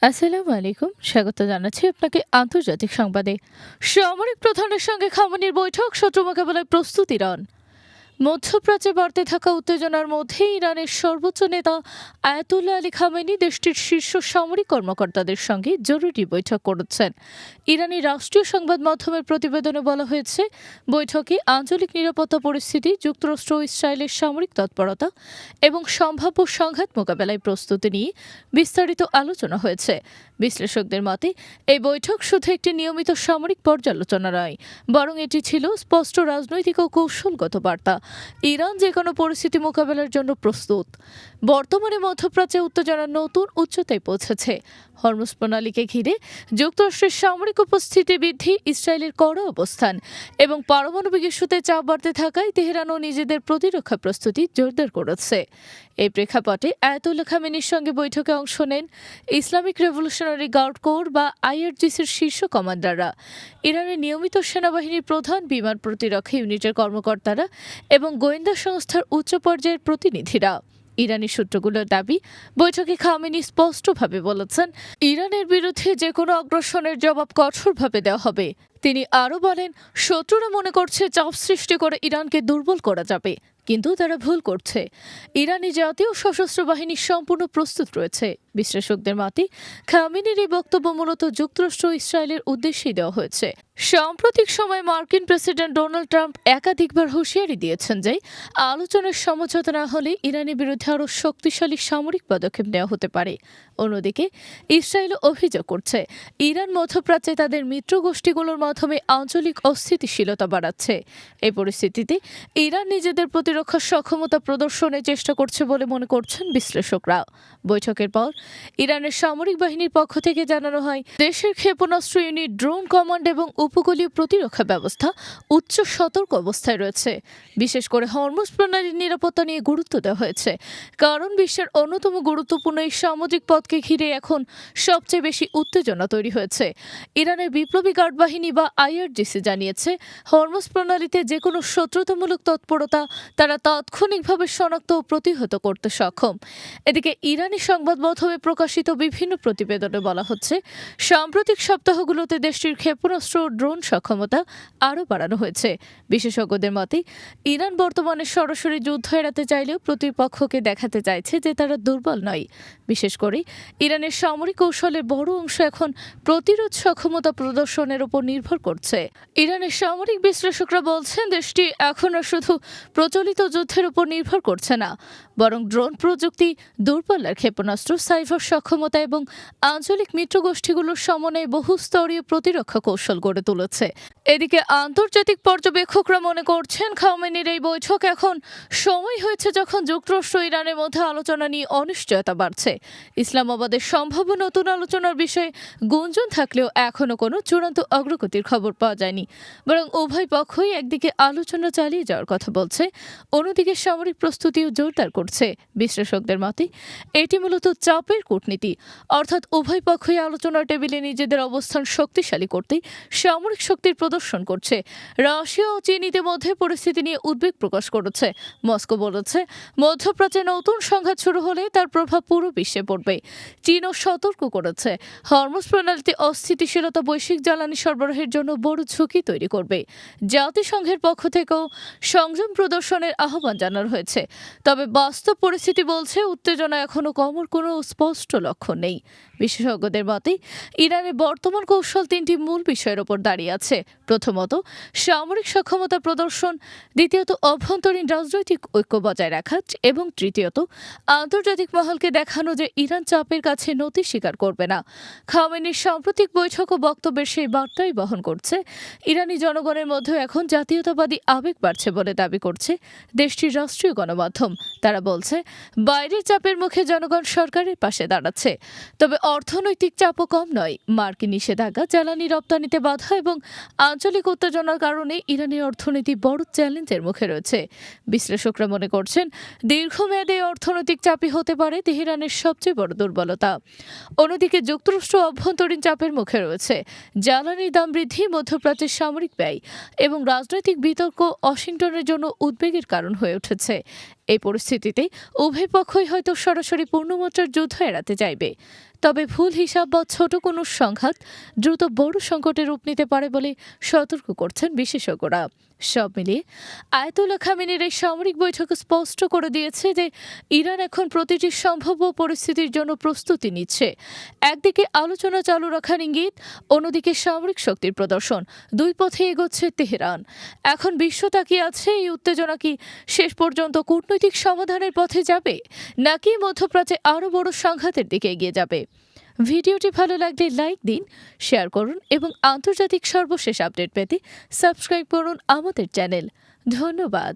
আসসালামু আলাইকুম, স্বাগত জানাচ্ছি আপনাকে আন্তর্জাতিক সংবাদে। সামরিক প্রধানের সঙ্গে খামেনির বৈঠক, শত্রু মোকাবেলায় প্রস্তুত ইরান। মধ্যপ্রাচ্যে বাড়তে থাকা উত্তেজনার মধ্যে ইরানের সর্বোচ্চ নেতা আয়াতুল্লাহ আলী খামেনি দেশটির শীর্ষ সামরিক কর্মকর্তাদের সঙ্গে জরুরি বৈঠক করেছেন। ইরানি রাষ্ট্রীয় সংবাদ মাধ্যমের প্রতিবেদনে বলা হয়েছে, বৈঠকে আঞ্চলিক নিরাপত্তা পরিস্থিতি, যুক্তরাষ্ট্র ও ইসরায়েলের সামরিক তৎপরতা এবং সম্ভাব্য সংঘাত মোকাবেলায় প্রস্তুতি নিয়ে বিস্তারিত আলোচনা হয়েছে। বিশ্লেষকদের মতে, এই বৈঠক শুধু একটি নিয়মিত সামরিক পর্যালোচনা নয়, বরং এটি ছিল স্পষ্ট রাজনৈতিক ও কৌশলগত বার্তা। ইরান যে কোনো পরিস্থিতি মোকাবেলার জন্য প্রস্তুত। বর্তমানে মধ্যপ্রাচ্যে উত্তেজনার নতুন উচ্চতায় পৌঁছেছে। হরমুজ প্রণালীকে ঘিরে যুক্তরাষ্ট্রের সামরিক উপস্থিতি বৃদ্ধি, ইসরায়েলের কড়া অবস্থান এবং পারমাণবিক ইস্যুতে চাপ বাড়তে থাকায় তেহরানও নিজেদের প্রতিরক্ষা প্রস্তুতি জোরদার করেছে। এই প্রেক্ষাপটে আয়াতুল্লাহ খামেনির সঙ্গে বৈঠকে অংশ নেন ইসলামিক রেভলিউশনারি গার্ড কোর বা আইআরজিসির শীর্ষ কমান্ডাররা, ইরানের নিয়মিত সেনাবাহিনীর প্রধান, বিমান প্রতিরক্ষা ইউনিটের কর্মকর্তারা এবং গোয়েন্দা সংস্থার উচ্চ পর্যায়ের প্রতিনিধিরা। ইরানি সূত্রগুলোর দাবি, বৈঠকে খামেনি স্পষ্টভাবে বলেছেন, ইরানের বিরুদ্ধে যে কোনো আগ্রাসনের জবাব কঠোরভাবে দেওয়া হবে। তিনি আরও বলেন, শত্রুরা মনে করছে চাপ সৃষ্টি করে ইরানকে দুর্বল করা যাবে, কিন্তু তারা ভুল করছে। ইরানি জাতীয় সশস্ত্র বাহিনী সম্পূর্ণ প্রস্তুত রয়েছে। বিশ্লেষকদের মতে, খামেনির এই বক্তব্য মূলত যুক্তরাষ্ট্র ও ইসরায়েলের উদ্দেশ্যেই দেওয়া হয়েছে। সাম্প্রতিক সময়ে মার্কিন প্রেসিডেন্ট ডোনাল্ড ট্রাম্প একাধিকবার হুঁশিয়ারি দিয়েছেন যে আলোচনার সমঝোতা না হলে ইরানের বিরুদ্ধে আরও শক্তিশালী সামরিক পদক্ষেপ নেওয়া হতে পারে। অন্যদিকে ইসরায়েল অভিযোগ করছে, ইরান মধ্যপ্রাচ্যে তাদের মিত্র গোষ্ঠীগুলোর মাধ্যমে আঞ্চলিক অস্থিতিশীলতা বাড়াচ্ছে। এই পরিস্থিতিতে ইরান নিজেদের প্রতিরক্ষা সক্ষমতা প্রদর্শনের চেষ্টা করছে বলে মনে করছেন বিশ্লেষকরা। বৈঠকের পর ইরানের সামরিক বাহিনীর পক্ষ থেকে জানানো হয়, দেশের ক্ষেপণাস্ত্র ইউনিট, ড্রোন কমান্ড এবং উপকূলীয় প্রতিরক্ষা ব্যবস্থা উচ্চ সতর্ক অবস্থায় রয়েছে। বিশেষ করে হরমুজ প্রণালীর নিরাপত্তা নিয়ে গুরুত্ব দেওয়া হয়েছে, কারণ বিশ্বের অন্যতম গুরুত্বপূর্ণ এই সামুদ্রিক পথকে ঘিরে এখন সবচেয়ে বেশি উত্তেজনা তৈরি হয়েছে। ইরানের বিপ্লবী গার্ড বাহিনী বা আইআরজিসি জানিয়েছে, হরমুজ প্রণালীতে যে কোনো শত্রুতামূলক তৎপরতা তারা তাৎক্ষণিকভাবে শনাক্ত ও প্রতিহত করতে সক্ষম। এদিকে ইরানি সংবাদ মাধ্যমে প্রকাশিত বিভিন্ন প্রতিবেদনে বলা হচ্ছে, সাম্প্রতিক সপ্তাহগুলোতে দেশটির ক্ষেপণাস্ত্র ও ড্রোন সক্ষমতা আরও বাড়ানো হয়েছে। বিশেষজ্ঞদের মতে, ইরান বর্তমানে সরাসরি যুদ্ধ এড়াতে চাইলেও প্রতিপক্ষকে দেখাতে চাইছে যে তারা দুর্বল নয়। বিশেষ করে ইরানের সামরিক কৌশলের বড় অংশ এখন প্রতিরোধ সক্ষমতা প্রদর্শনের উপর নির্ভর করছে। ইরানের সামরিক বিশ্লেষকরা বলছেন, দেশটি এখন আর শুধু প্রচলিত যুদ্ধের উপর নির্ভর করছে না, বরং ড্রোন প্রযুক্তি, দূরপাল্লার ক্ষেপণাস্ত্র, সাইবার সক্ষমতা এবং আঞ্চলিক মিত্রগোষ্ঠীগুলোর সমন্বয়ে বহুস্তরীয় প্রতিরক্ষা কৌশল গড়ে তুলেছে। এদিকে আন্তর্জাতিক পর্যবেক্ষকরা মনে করছেন, খামেনির এই বৈঠক এখন সময় হয়েছে যখন যুক্তরাষ্ট্র ইরানের মধ্যে আলোচনা নিয়ে অনিশ্চয়তা বাড়ছে। ইসলামাবাদের সম্ভাব্য নতুন আলোচনার বিষয়ে গুঞ্জন থাকলেও এখনও কোনো চূড়ান্ত অগ্রগতির খবর পাওয়া যায়নি, বরং উভয় পক্ষই একদিকে আলোচনা চালিয়ে যাওয়ার কথা বলছে, অন্যদিকে সামরিক প্রস্তুতিও জোরদার করছে। বিশ্লেষকদের মতে, এটি মূলত চাপের কূটনীতি, অর্থাৎ উভয় পক্ষই আলোচনার টেবিলে নিজেদের অবস্থান শক্তিশালী করতে সামরিক শক্তির প্রদর্শন করছে। রাশিয়া ও চীন ইতিমধ্যে পরিস্থিতি নিয়ে উদ্বেগ প্রকাশ করেছে। মস্কো বলেছে, মধ্যপ্রাচ্যে নতুন সংঘাত শুরু হলে তার প্রভাব পুরো বিশ্বে পড়বে। চীনও সতর্ক করেছে, হরমুজ প্রণালীতে অস্থিতিশীলতা বৈশ্বিক জ্বালানি সরবরাহের জন্য বড় ঝুঁকি তৈরি করবে। জাতিসংঘের পক্ষ থেকেও সংযম প্রদর্শনের আহ্বান জানানো হয়েছে। তবে বাস্তব পরিস্থিতি বলছে, উত্তেজনা এখনও কমার কোনো স্পষ্ট লক্ষণ নেই। বিশেষজ্ঞদের মতে, ইরানের বর্তমান কৌশল তিনটি মূল বিষয়ের ওপর দাঁড়িয়ে আছে। প্রথমত, সামরিক সক্ষমতা প্রদর্শন; দ্বিতীয়ত, অভ্যন্তরীণ রাজনৈতিক ঐক্য বজায় রাখা; এবং তৃতীয়ত, আন্তর্জাতিক মহলকে দেখানো যে ইরান চাপের কাছে নতি স্বীকার করবে না। খামেনির সাম্প্রতিক বৈঠক ও বক্তব্যের সেই বার্তাই বহন করছে। ইরানি জনগণের মধ্যে এখন জাতীয়তাবাদী আবেগ বাড়ছে বলে দাবি করছে দেশটির রাষ্ট্রীয় গণমাধ্যম। তারা বলছে, বাইরের চাপের মুখে জনগণ সরকারের পাশে দাঁড়াচ্ছে। তবে অর্থনৈতিক চাপও কম নয়। মার্কিন নিষেধাজ্ঞা, জ্বালানি রপ্তানিতে বাধা এবং আঞ্চলিক উত্তেজনার কারণে ইরানের অর্থনীতি বড় চ্যালেঞ্জের মুখে রয়েছে। বিশ্লেষকরা মনে করছেন, দীর্ঘমেয়াদে অর্থনৈতিক চাপই হতে পারে তেহরানের সবচেয়ে বড় দুর্বলতা। অন্যদিকে যুক্তরাষ্ট্র অভ্যন্তরীণ চাপের মুখে রয়েছে। জ্বালানির দাম বৃদ্ধি, মধ্যপ্রাচ্যের সামরিক ব্যয় এবং রাজনৈতিক বিতর্ক ওয়াশিংটনের জন্য উদ্বেগের কারণ হয়ে উঠেছে। এই পরিস্থিতিতে উভয় পক্ষই হয়তো সরাসরি পূর্ণমাত্রার যুদ্ধ এড়াতে চাইবে। তবে ভুল হিসাব বা ছোট কোনো সংঘাত দ্রুত বড় সংকটে রূপ নিতে পারে বলে সতর্ক করছেন বিশেষজ্ঞরা। সব মিলিয়ে আয়াতুল্লাহ খামেনির এই সামরিক বৈঠক স্পষ্ট করে দিয়েছে যে ইরান এখন প্রতিটি সম্ভাব্য পরিস্থিতির জন্য প্রস্তুতি নিচ্ছে। একদিকে আলোচনা চালু রাখার ইঙ্গিত, অন্যদিকে সামরিক শক্তির প্রদর্শন, দুই পথে এগোচ্ছে তেহরান। এখন বিশ্ব তাকিয়ে আছে এই উত্তেজনা কি শেষ পর্যন্ত কূটনৈতিক সমাধানের পথে যাবে, নাকি মধ্যপ্রাচ্যে আরও বড় সংঘাতের দিকে এগিয়ে যাবে। ভিডিওটি ভালো লাগলে লাইক দিন, শেয়ার করুন এবং আন্তর্জাতিক সর্বশেষ আপডেট পেতে সাবস্ক্রাইব করুন আমাদের চ্যানেল। ধন্যবাদ।